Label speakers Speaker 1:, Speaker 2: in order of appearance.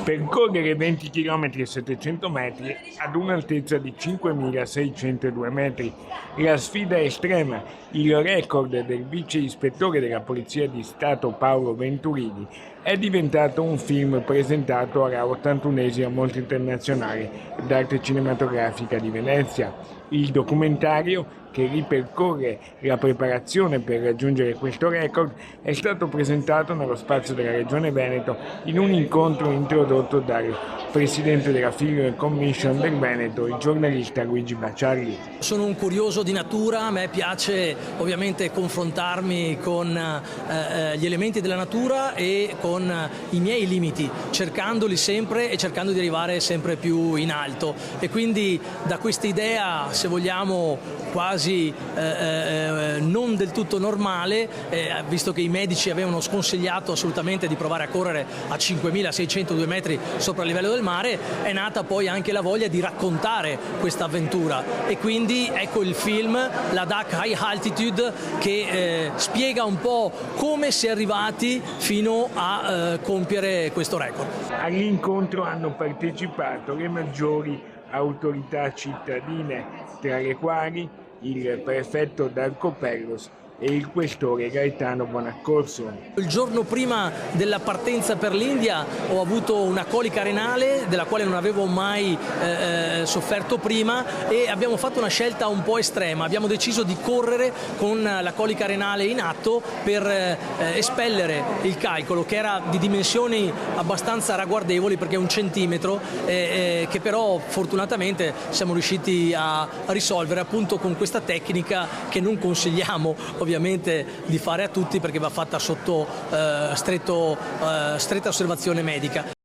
Speaker 1: Percorrere 20 km e 700 metri ad un'altezza di 5.602 metri. La sfida è estrema. Il record del vice ispettore della Polizia di Stato Paolo Venturini è diventato un film presentato alla 81esima Mostra Internazionale d'Arte Cinematografica di Venezia. Il documentario, che ripercorre la preparazione per raggiungere questo record, è stato presentato nello spazio della Regione Veneto in un incontro introdotto dal presidente della Film Commission del Veneto, il giornalista Luigi Baciarli.
Speaker 2: Sono un curioso di natura, a me piace ovviamente confrontarmi con gli elementi della natura e con i miei limiti, cercandoli sempre e cercando di arrivare sempre più in alto. E quindi da questa idea, se vogliamo, quasi non del tutto normale, visto che i medici avevano sconsigliato assolutamente di provare a correre a 5.602 metri sopra il livello del mare, è nata poi anche la voglia di raccontare questa avventura, e quindi ecco il film, la DAC High Altitude, che spiega un po' come si è arrivati fino a compiere questo record.
Speaker 1: All'incontro hanno partecipato le maggiori autorità cittadine, tra le quali il prefetto Darcopellos e il questore Gaetano Bonaccorso.
Speaker 2: Il giorno prima della partenza per l'India ho avuto una colica renale della quale non avevo mai sofferto prima, e abbiamo fatto una scelta un po' estrema. Abbiamo deciso di correre con la colica renale in atto per espellere il calcolo, che era di dimensioni abbastanza ragguardevoli perché è 1 centimetro, che però fortunatamente siamo riusciti a risolvere appunto con questa tecnica, che non consigliamo ovviamente di fare a tutti perché va fatta sotto stretta osservazione medica.